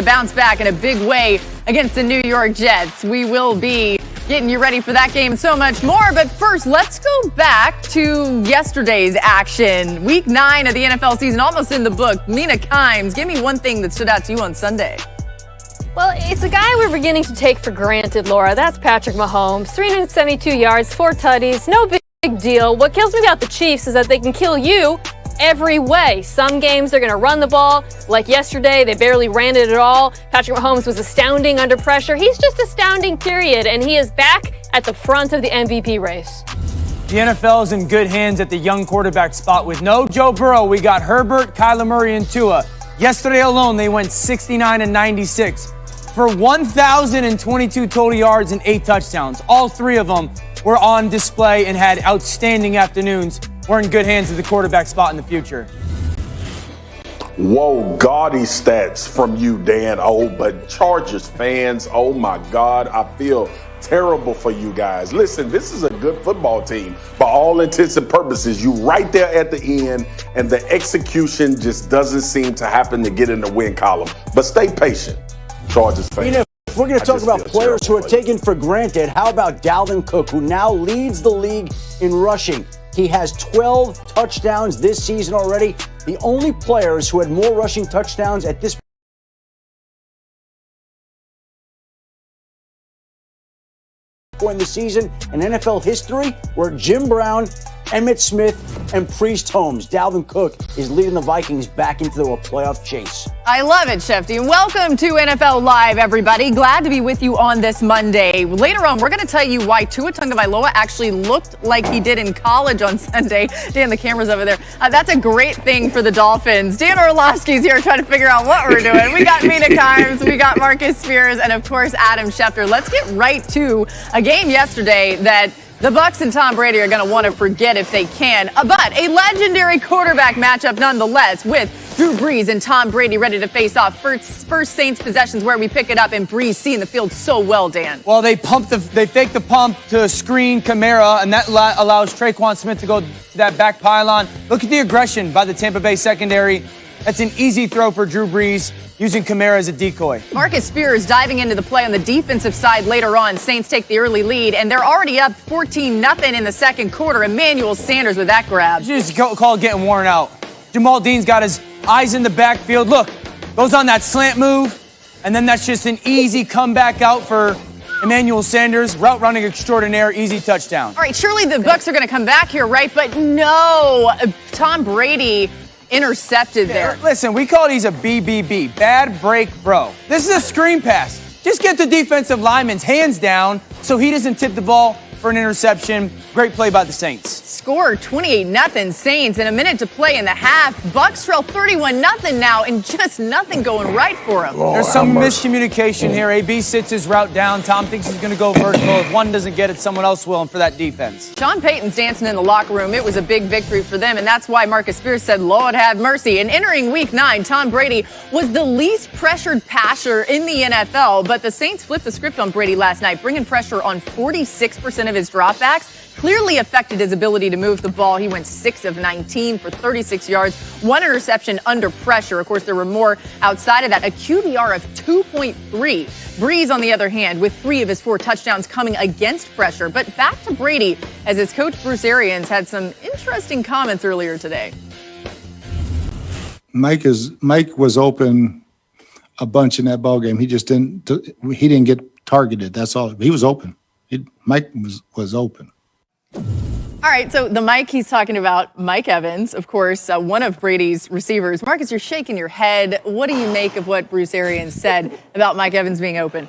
bounce back in a big way against the New York Jets. We will be getting you ready for that game and so much more. But first, let's go back to yesterday's action. Week 9 of the NFL season, almost in the book. Mina Kimes, give me one thing that stood out to you on Sunday. Well, it's a guy we're beginning to take for granted, Laura. That's Patrick Mahomes. 372 yards, 4 tutties, no big deal. What kills me about the Chiefs is that they can kill you every way. Some games they're going to run the ball. Like yesterday, they barely ran it at all. Patrick Mahomes was astounding under pressure. He's just astounding, period. And he is back at the front of the MVP race. The NFL is in good hands at the young quarterback spot. With no Joe Burrow, we got Herbert, Kyler Murray, and Tua. Yesterday alone, they went 69 and 96 for 1,022 total yards and 8 touchdowns. All 3 of them were on display and had outstanding afternoons. We're in good hands at the quarterback spot in the future. Whoa, gaudy stats from you, Dan. Oh, but Chargers fans, oh my God, I feel terrible for you guys. Listen, this is a good football team. By all intents and purposes, you right there at the end, and the execution just doesn't seem to happen to get in the win column. But stay patient, Chargers fans. You know, if we're going to talk about players who are taken for granted, how about Dalvin Cook, who now leads the league in rushing? He has 12 touchdowns this season already. The only players who had more rushing touchdowns at this point in the season in NFL history were Jim Brown, Emmitt Smith, and Priest Holmes. Dalvin Cook is leading the Vikings back into a playoff chase. I love it, Shefty. Welcome to NFL Live, everybody. Glad to be with you on this Monday. Later on, we're going to tell you why Tua Tagovailoa actually looked like he did in college on Sunday. Dan, the camera's over there. That's a great thing for the Dolphins. Dan Orlovsky's here trying to figure out what we're doing. We got Mina Kimes, we got Marcus Spears, and of course, Adam Schefter. Let's get right to a game yesterday that the Bucs and Tom Brady are going to want to forget if they can. But a legendary quarterback matchup nonetheless, with Drew Brees and Tom Brady ready to face off. First Saints possessions where we pick it up, and Brees seeing the field so well, Dan. Well, they fake the pump to screen Kamara, and that allows Traquan Smith to go to that back pylon. Look at the aggression by the Tampa Bay secondary. That's an easy throw for Drew Brees, using Kamara as a decoy. Marcus Spears diving into the play on the defensive side later on. Saints take the early lead, and they're already up 14-0 in the second quarter. Emmanuel Sanders with that grab. You just call it getting worn out. Jamal Dean's got his eyes in the backfield. Look, goes on that slant move, and then that's just an easy comeback out for Emmanuel Sanders. Route running extraordinaire, easy touchdown. All right, surely the Bucs are going to come back here, right? But no, Tom Brady intercepted there. Listen, we call these a BBB, bad break bro. This is a screen pass. Just get the defensive lineman's hands down so he doesn't tip the ball for an interception. Great play by the Saints. Score 28-0 Saints, and a minute to play in the half. Bucs trail 31-0 now, and just nothing going right for him. There's some miscommunication here. AB sits his route down. Tom thinks he's going to go vertical. If one doesn't get it, someone else will, and for that defense. Sean Payton's dancing in the locker room. It was a big victory for them, and that's why Marcus Spears said, Lord have mercy. And entering week 9, Tom Brady was the least pressured passer in the NFL, but the Saints flipped the script on Brady last night, bringing pressure on 46% of his dropbacks. Clearly affected his ability to move the ball. He went 6 of 19 for 36 yards, 1 interception under pressure. Of course, there were more outside of that. A QBR of 2.3. Brees, on the other hand, with 3 of his 4 touchdowns coming against pressure. But back to Brady, as his coach Bruce Arians had some interesting comments earlier today. Mike was open a bunch in that ball game. He just didn't get targeted. That's all. He was open. Mike was open. All right, so the Mike he's talking about, Mike Evans, of course, one of Brady's receivers. Marcus, you're shaking your head. What do you make of what Bruce Arians said about Mike Evans being open?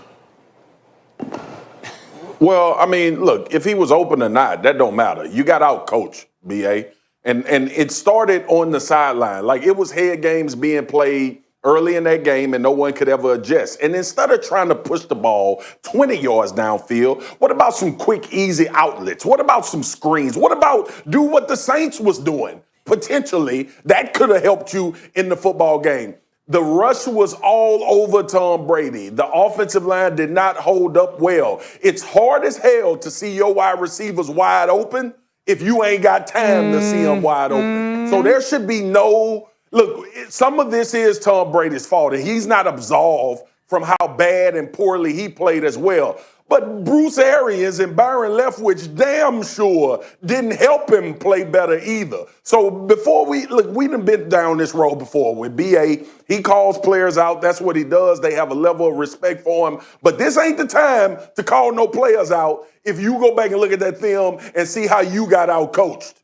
Well, I mean, look, if he was open or not, that don't matter. You got out coach, BA. And it started on the sideline. Like, it was head games being played early in that game, and no one could ever adjust. And instead of trying to push the ball 20 yards downfield, what about some quick, easy outlets? What about some screens? What about do what the Saints was doing? Potentially, that could have helped you in the football game. The rush was all over Tom Brady. The offensive line did not hold up well. It's hard as hell to see your wide receivers wide open if you ain't got time to see them wide open. So there should be no Look, some of this is Tom Brady's fault, and he's not absolved from how bad and poorly he played as well. But Bruce Arians and Byron Leftwich damn sure didn't help him play better either. So before we done been down this road before with BA. He calls players out. That's what he does. They have a level of respect for him. But this ain't the time to call no players out if you go back and look at that film and see how you got out coached.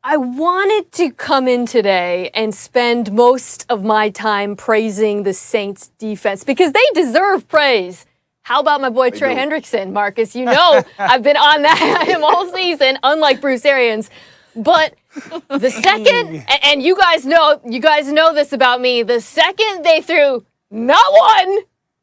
I wanted to come in today and spend most of my time praising the Saints defense because they deserve praise. How about my boy Trey Hendrickson, Marcus? You know I've been on him all season, unlike Bruce Arians. But the second, and you guys know this about me, the second they threw not one,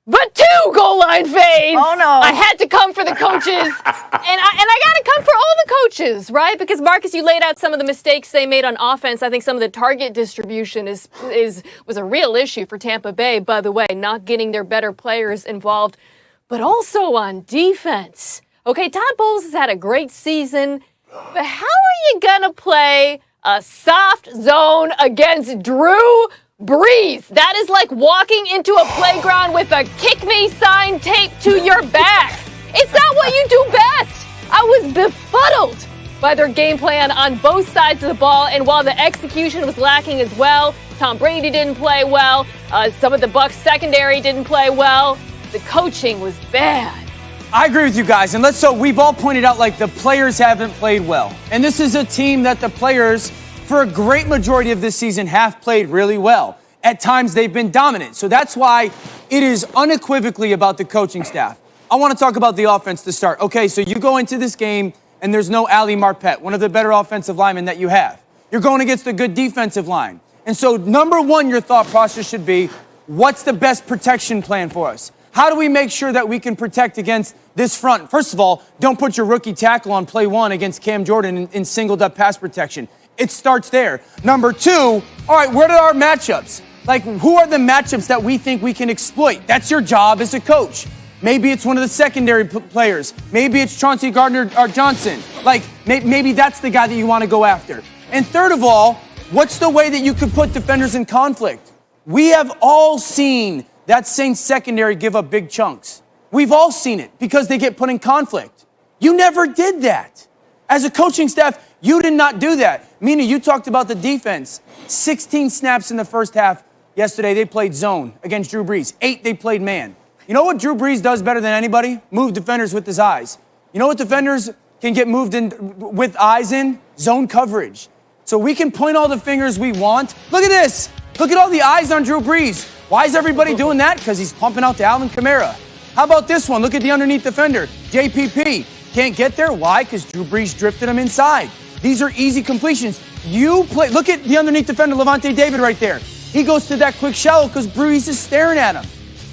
but 2 goal line fades. Oh, no. I had to come for the coaches. and I got to come for all the coaches, right? Because, Marcus, you laid out some of the mistakes they made on offense. I think some of the target distribution was a real issue for Tampa Bay, by the way, not getting their better players involved, but also on defense. Okay, Todd Bowles has had a great season, but how are you going to play a soft zone against Drew Brees? That is like walking into a playground with a kick me sign taped to your back. It's not what you do best. I was befuddled by their game plan on both sides of the ball, and while the execution was lacking as well, Tom Brady didn't play well, some of the Bucs secondary didn't play well, the coaching was bad. I agree with you guys, and we've all pointed out like the players haven't played well. And this is a team that the players, for a great majority of this season, have played really well. At times, they've been dominant. So that's why it is unequivocally about the coaching staff. I want to talk about the offense to start. Okay, so you go into this game, and there's no Ali Marpet, one of the better offensive linemen that you have. You're going against a good defensive line. And so, number one, your thought process should be, what's the best protection plan for us? How do we make sure that we can protect against this front? First of all, don't put your rookie tackle on play 1 against Cam Jordan in singled-up pass protection. It starts there. Number 2, all right, what are our matchups? Like, who are the matchups that we think we can exploit? That's your job as a coach. Maybe it's one of the secondary players. Maybe it's Chauncey Gardner-Johnson. Like, maybe that's the guy that you want to go after. And third of all, what's the way that you could put defenders in conflict? We have all seen that Saints secondary give up big chunks. We've all seen it because they get put in conflict. You never did that. As a coaching staff, you did not do that. Mina, you talked about the defense. 16 snaps in the first half. Yesterday, they played zone against Drew Brees. 8, they played man. You know what Drew Brees does better than anybody? Move defenders with his eyes. You know what defenders can get moved in with eyes in? Zone coverage. So we can point all the fingers we want. Look at this. Look at all the eyes on Drew Brees. Why is everybody doing that? Because he's pumping out to Alvin Kamara. How about this one? Look at the underneath defender. JPP. Can't get there. Why? Because Drew Brees drifted him inside. These are easy completions. Look at the underneath defender, Levante David right there. He goes to that quick shallow because Brees is staring at him.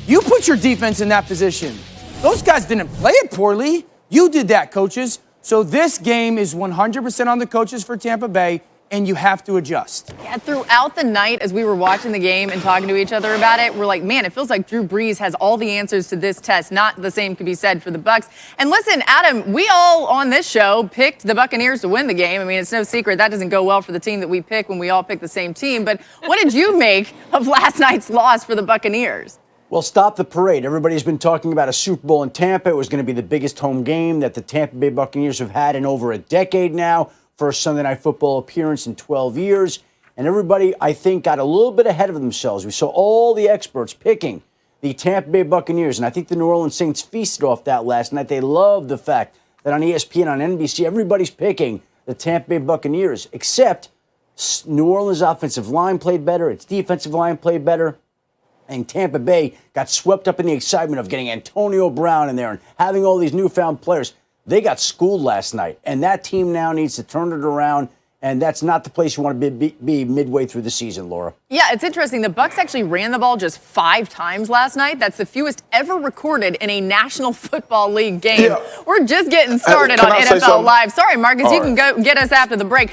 You put your defense in that position. Those guys didn't play it poorly. You did that, coaches. So this game is 100% on the coaches for Tampa Bay, and you have to adjust. Yeah, throughout the night, as we were watching the game and talking to each other about it, we're like, man, it feels like Drew Brees has all the answers to this test. Not the same can be said for the Bucs. And listen, Adam, we all on this show picked the Buccaneers to win the game. I mean, it's no secret that doesn't go well for the team that we pick when we all pick the same team. But what did you make of last night's loss for the Buccaneers? Well, stop the parade. Everybody's been talking about a Super Bowl in Tampa. It was going to be the biggest home game that the Tampa Bay Buccaneers have had in over a decade now. First Sunday Night Football appearance in 12 years. And everybody, I think, got a little bit ahead of themselves. We saw all the experts picking the Tampa Bay Buccaneers. And I think the New Orleans Saints feasted off that last night. They love the fact that on ESPN, on NBC, everybody's picking the Tampa Bay Buccaneers, except New Orleans' offensive line played better. Its defensive line played better. And Tampa Bay got swept up in the excitement of getting Antonio Brown in there and having all these newfound players. They got schooled last night, and that team now needs to turn it around, and that's not the place you want to be midway through the season, Laura. Yeah, it's interesting. The Bucs actually ran the ball just 5 times last night. That's the fewest ever recorded in a National Football League game. Yeah. We're just getting started on NFL Live. Sorry, Marcus, you can go get us after the break.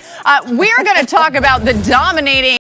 We are going to talk about the dominating